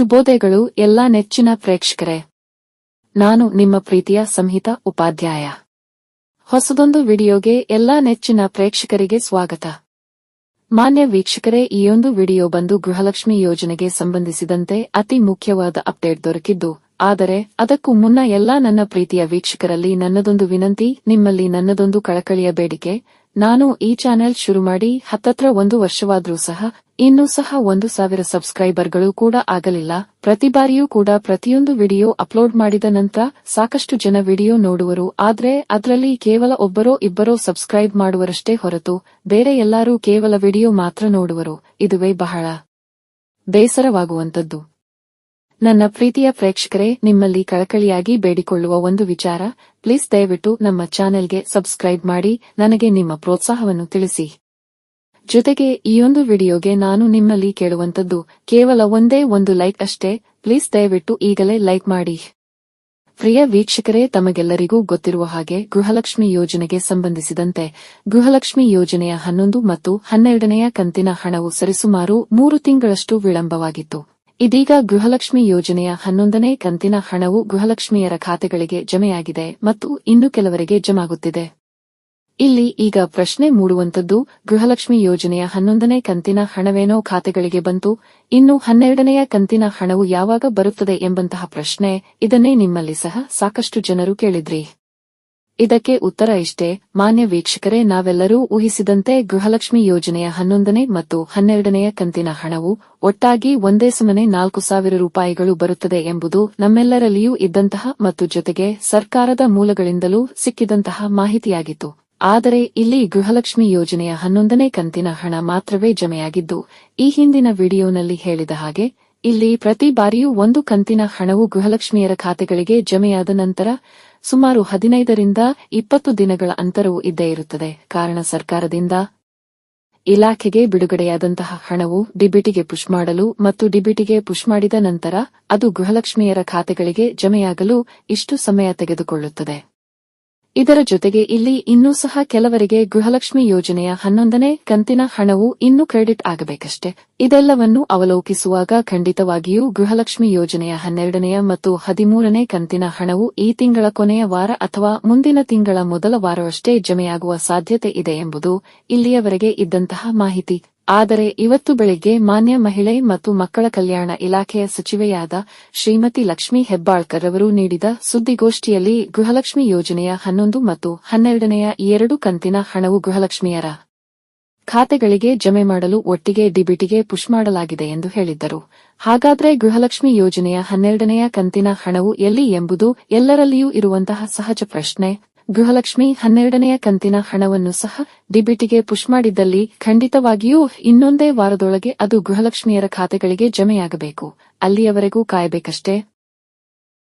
ಶುಭೋದಯಗಳು ಎಲ್ಲಾ ನೆಚ್ಚಿನ ಪ್ರೇಕ್ಷಕರೇ. ನಾನು ನಿಮ್ಮ ಪ್ರೀತಿಯ ಸಂಹಿತಾ ಉಪಾಧ್ಯಾಯ. ಹೊಸದೊಂದು ವಿಡಿಯೋಗೆ ಎಲ್ಲಾ ನೆಚ್ಚಿನ ಪ್ರೇಕ್ಷಕರಿಗೆ ಸ್ವಾಗತ. ಮಾನ್ಯ ವೀಕ್ಷಕರೇ, ಈಯೊಂದು ವಿಡಿಯೋ ಬಂದು ಗೃಹಲಕ್ಷ್ಮಿ ಯೋಜನೆಗೆ ಸಂಬಂಧಿಸಿದಂತೆ ಅತಿ ಮುಖ್ಯವಾದ ಅಪ್ಡೇಟ್ ದೊರಕಿದ್ದು, ಆದರೆ ಅದಕ್ಕೂ ಮುನ್ನ ಎಲ್ಲಾ ನನ್ನ ಪ್ರೀತಿಯ ವೀಕ್ಷಕರಲ್ಲಿ ನನ್ನದೊಂದು ವಿನಂತಿ, ನಿಮ್ಮಲ್ಲಿ ನನ್ನದೊಂದು ಕಳಕಳಿಯ ಬೇಡಿಕೆ. ನಾನು ಈ ಚಾನೆಲ್ ಶುರು ಮಾಡಿ ಹತ್ತತ್ರ 1 ವರ್ಷವಾದ್ರೂ ಸಹ ಇನ್ನೂ ಸಹ 1,000 ಸಬ್ಸ್ಕ್ರೈಬರ್ಗಳು ಕೂಡ ಆಗಲಿಲ್ಲ. ಪ್ರತಿ ಬಾರಿಯೂ ಕೂಡ ಪ್ರತಿಯೊಂದು ವಿಡಿಯೋ ಅಪ್ಲೋಡ್ ಮಾಡಿದ ನಂತರ ಸಾಕಷ್ಟು ಜನ ವಿಡಿಯೋ ನೋಡುವರು, ಆದ್ರೆ ಅದರಲ್ಲಿ ಕೇವಲ ಒಬ್ಬರೋ ಇಬ್ಬರೋ ಸಬ್ಸ್ಕ್ರೈಬ್ ಮಾಡುವರಷ್ಟೇ ಹೊರತು ಬೇರೆ ಎಲ್ಲರೂ ಕೇವಲ ವಿಡಿಯೋ ಮಾತ್ರ ನೋಡುವರು. ಇದುವೇ ಬಹಳ ಬೇಸರವಾಗುವಂತದ್ದು. ನನ್ನ ಪ್ರೀತಿಯ ಪ್ರೇಕ್ಷಕರೇ, ನಿಮ್ಮಲ್ಲಿ ಕಳಕಳಿಯಾಗಿ ಬೇಡಿಕೊಳ್ಳುವ ಒಂದು ವಿಚಾರ, ಪ್ಲೀಸ್ ದಯವಿಟ್ಟು ನಮ್ಮ ಚಾನೆಲ್ಗೆ ಸಬ್ಸ್ಕ್ರೈಬ್ ಮಾಡಿ ನನಗೆ ನಿಮ್ಮ ಪ್ರೋತ್ಸಾಹವನ್ನು ತಿಳಿಸಿ. ಜೊತೆಗೆ ಈಯೊಂದು ವಿಡಿಯೋಗೆ ನಾನು ನಿಮ್ಮಲ್ಲಿ ಕೇಳುವಂತದ್ದು ಕೇವಲ ಒಂದೇ ಒಂದು ಲೈಕ್ ಅಷ್ಟೇ. ಪ್ಲೀಸ್ ದಯವಿಟ್ಟು ಈಗಲೇ ಲೈಕ್ ಮಾಡಿ. ಪ್ರಿಯ ವೀಕ್ಷಕರೇ, ತಮಗೆಲ್ಲರಿಗೂ ಗೊತ್ತಿರುವ ಹಾಗೆ ಗೃಹಲಕ್ಷ್ಮಿ ಯೋಜನೆಗೆ ಸಂಬಂಧಿಸಿದಂತೆ ಗೃಹಲಕ್ಷ್ಮಿ ಯೋಜನೆಯ 11 ಮತ್ತು 12ನೆಯ ಕಂತಿನ ಹಣವು ಸರಿಸುಮಾರು 3 ತಿಂಗಳಷ್ಟು ವಿಳಂಬವಾಗಿತ್ತು. ಇದೀಗ ಗೃಹಲಕ್ಷ್ಮಿ ಯೋಜನೆಯ 11ನೇ ಕಂತಿನ ಹಣವು ಗೃಹಲಕ್ಷ್ಮಿಯರ ಖಾತೆಗಳಿಗೆ ಜಮೆಯಾಗಿದೆ ಮತ್ತು ಇನ್ನು ಕೆಲವರಿಗೆ ಜಮಾಗುತ್ತಿದೆ. ಇಲ್ಲಿ ಈಗ ಪ್ರಶ್ನೆ ಮೂಡುವಂತದ್ದು, ಗೃಹಲಕ್ಷ್ಮಿ ಯೋಜನೆಯ 11ನೇ ಕಂತಿನ ಹಣವೇನೋ ಖಾತೆಗಳಿಗೆ ಬಂತು, ಇನ್ನು 12ನೆಯ ಕಂತಿನ ಹಣವು ಯಾವಾಗ ಬರುತ್ತದೆ ಎಂಬಂತಹ ಪ್ರಶ್ನೆ. ಇದನ್ನೇ ನಿಮ್ಮಲ್ಲಿ ಸಹ ಸಾಕಷ್ಟು ಜನರು ಕೇಳಿದ್ರಿ. ಇದಕ್ಕೆ ಉತ್ತರ ಇಷ್ಟೇ ಮಾನ್ಯ ವೀಕ್ಷಕರೇ, ನಾವೆಲ್ಲರೂ ಊಹಿಸಿದಂತೆ ಗೃಹಲಕ್ಷ್ಮಿ ಯೋಜನೆಯ 11ನೇ ಮತ್ತು 12ನೆಯ ಕಂತಿನ ಹಣವು ಒಟ್ಟಾಗಿ ಒಂದೇ ಸಮನೆ 4,000 ರೂಪಾಯಿಗಳು ಬರುತ್ತದೆ ಎಂಬುದು ನಮ್ಮೆಲ್ಲರಲ್ಲಿಯೂ ಇದ್ದಂತಹ ಮತ್ತು ಜೊತೆಗೆ ಸರ್ಕಾರದ ಮೂಲಗಳಿಂದಲೂ ಸಿಕ್ಕಿದಂತಹ ಮಾಹಿತಿಯಾಗಿತ್ತು. ಆದರೆ ಇಲ್ಲಿ ಗೃಹಲಕ್ಷ್ಮಿ ಯೋಜನೆಯ 11ನೇ ಕಂತಿನ ಹಣ ಮಾತ್ರವೇ ಜಮೆಯಾಗಿದ್ದು, ಈ ಹಿಂದಿನ ವಿಡಿಯೋನಲ್ಲಿ ಹೇಳಿದ ಹಾಗೆ ಇಲ್ಲಿ ಪ್ರತಿ ಬಾರಿಯೂ ಒಂದು ಕಂತಿನ ಹಣವು ಗೃಹಲಕ್ಷ್ಮಿಯರ ಖಾತೆಗಳಿಗೆ ಜಮೆಯಾದ ನಂತರ ಸುಮಾರು 15ರಿಂದ 20 ದಿನಗಳ ಅಂತರವು ಇದ್ದೇ ಇರುತ್ತದೆ. ಕಾರಣ ಸರ್ಕಾರದಿಂದ ಇಲಾಖೆಗೆ ಬಿಡುಗಡೆಯಾದಂತಹ ಹಣವು ಡಿಬಿಟಿಗೆ ಪುಷ್ ಮಾಡಲು ಮತ್ತು ಡಿಬಿಟಿಗೆ ಪುಷ್ ಮಾಡಿದ ನಂತರ ಅದು ಗೃಹಲಕ್ಷ್ಮಿಯರ ಖಾತೆಗಳಿಗೆ ಜಮೆಯಾಗಲು ಇಷ್ಟು ಸಮಯ ತೆಗೆದುಕೊಳ್ಳುತ್ತದೆ. ಇದರ ಜೊತೆಗೆ ಇಲ್ಲಿ ಇನ್ನೂ ಸಹ ಕೆಲವರಿಗೆ ಗೃಹಲಕ್ಷ್ಮಿ ಯೋಜನೆಯ 11ನೇ ಕಂತಿನ ಹಣವು ಇನ್ನೂ ಕ್ರೆಡಿಟ್ ಆಗಬೇಕಷ್ಟೆ. ಇದೆಲ್ಲವನ್ನು ಅವಲೋಕಿಸುವಾಗ ಖಂಡಿತವಾಗಿಯೂ ಗೃಹಲಕ್ಷ್ಮಿ ಯೋಜನೆಯ 12ನೇ ಮತ್ತು 13ನೇ ಕಂತಿನ ಹಣವು ಈ ತಿಂಗಳ ಕೊನೆಯ ವಾರ ಅಥವಾ ಮುಂದಿನ ತಿಂಗಳ ಮೊದಲ ವಾರವಷ್ಟೇ ಜಮೆಯಾಗುವ ಸಾಧ್ಯತೆ ಇದೆ ಎಂಬುದು ಇಲ್ಲಿಯವರೆಗೆ ಇದ್ದಂತಹ ಮಾಹಿತಿ. ಆದರೆ ಇವತ್ತು ಬೆಳಿಗ್ಗೆ ಮಾನ್ಯ ಮಹಿಳೆ ಮತ್ತು ಮಕ್ಕಳ ಕಲ್ಯಾಣ ಇಲಾಖೆಯ ಸಚಿವೆಯಾದ ಶ್ರೀಮತಿ ಲಕ್ಷ್ಮೀ ಹೆಬ್ಬಾಳ್ಕರ್ ಅವರು ನೀಡಿದ ಸುದ್ದಿಗೋಷ್ಠಿಯಲ್ಲಿ ಗೃಹಲಕ್ಷ್ಮಿ ಯೋಜನೆಯ 11 ಮತ್ತು 12ನೆಯ 2 ಕಂತಿನ ಹಣವು ಗೃಹಲಕ್ಷ್ಮಿಯರ ಖಾತೆಗಳಿಗೆ ಜಮೆ ಮಾಡಲು ಒಟ್ಟಿಗೆ ಡಿಬಿಟಿಗೆ ಪುಷ್ ಮಾಡಲಾಗಿದೆ ಎಂದು ಹೇಳಿದ್ದರು. ಹಾಗಾದ್ರೆ ಗೃಹಲಕ್ಷ್ಮಿ ಯೋಜನೆಯ 12ನೆಯ ಕಂತಿನ ಹಣವು ಎಲ್ಲಿ ಎಂಬುದು ಎಲ್ಲರಲ್ಲಿಯೂ ಇರುವಂತಹ ಸಹಜ ಪ್ರಶ್ನೆ. ಗೃಹಲಕ್ಷ್ಮಿ 12ನೆಯ ಕಂತಿನ ಹಣವನ್ನು ಸಹ ಡಿಬಿಟಿಗೆ ಪುಷ್ ಮಾಡಿದ್ದಲ್ಲಿ ಖಂಡಿತವಾಗಿಯೂ ಇನ್ನೊಂದೇ ವಾರದೊಳಗೆ ಅದು ಗೃಹಲಕ್ಷ್ಮಿಯರ ಖಾತೆಗಳಿಗೆ ಜಮೆಯಾಗಬೇಕು. ಅಲ್ಲಿಯವರೆಗೂ ಕಾಯಬೇಕಷ್ಟೇ.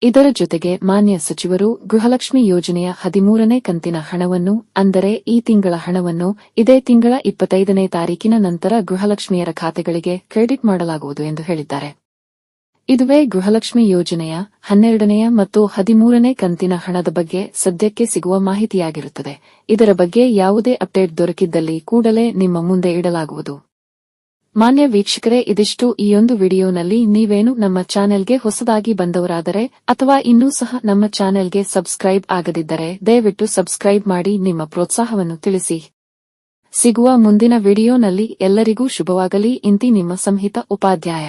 ಇದರ ಜೊತೆಗೆ ಮಾನ್ಯ ಸಚಿವರು ಗೃಹಲಕ್ಷ್ಮಿ ಯೋಜನೆಯ 13ನೇ ಕಂತಿನ ಹಣವನ್ನು, ಅಂದರೆ ಈ ತಿಂಗಳ ಹಣವನ್ನು ಇದೇ ತಿಂಗಳ 25ನೇ ತಾರೀಕಿನ ನಂತರ ಗೃಹಲಕ್ಷ್ಮಿಯರ ಖಾತೆಗಳಿಗೆ ಕ್ರೆಡಿಟ್ ಮಾಡಲಾಗುವುದು ಎಂದು ಹೇಳಿದ್ದಾರೆ. ಇದುವೇ ಗೃಹಲಕ್ಷ್ಮಿ ಯೋಜನೆಯ 12ನೇ ಮತ್ತು 13ನೇ ಕಂತಿನ ಹಣದ ಬಗ್ಗೆ ಸದ್ಯಕ್ಕೆ ಸಿಗುವ ಮಾಹಿತಿಯಾಗಿರುತ್ತದೆ. ಇದರ ಬಗ್ಗೆ ಯಾವುದೇ ಅಪ್ಡೇಟ್ ದೊರಕಿದ್ದಲ್ಲಿ ಕೂಡಲೇ ನಿಮ್ಮ ಮುಂದೆ ಇಡಲಾಗುವುದು. ಮಾನ್ಯ ವೀಕ್ಷಕರೇ, ಇದಿಷ್ಟು ಈಯೊಂದು ವಿಡಿಯೋನಲ್ಲಿ. ನೀವೇನು ನಮ್ಮ ಚಾನೆಲ್ಗೆ ಹೊಸದಾಗಿ ಬಂದವರಾದರೆ ಅಥವಾ ಇನ್ನೂ ಸಹ ನಮ್ಮ ಚಾನೆಲ್ಗೆ ಸಬ್ಸ್ಕ್ರೈಬ್ ಆಗದಿದ್ದರೆ ದಯವಿಟ್ಟು ಸಬ್ಸ್ಕ್ರೈಬ್ ಮಾಡಿ ನಿಮ್ಮ ಪ್ರೋತ್ಸಾಹವನ್ನು ತಿಳಿಸಿ. ಸಿಗುವ ಮುಂದಿನ ವಿಡಿಯೋನಲ್ಲಿ ಎಲ್ಲರಿಗೂ ಶುಭವಾಗಲಿ. ಇಂತಿ ನಿಮ್ಮ ಸಂಹಿತಾ ಉಪಾಧ್ಯಾಯ.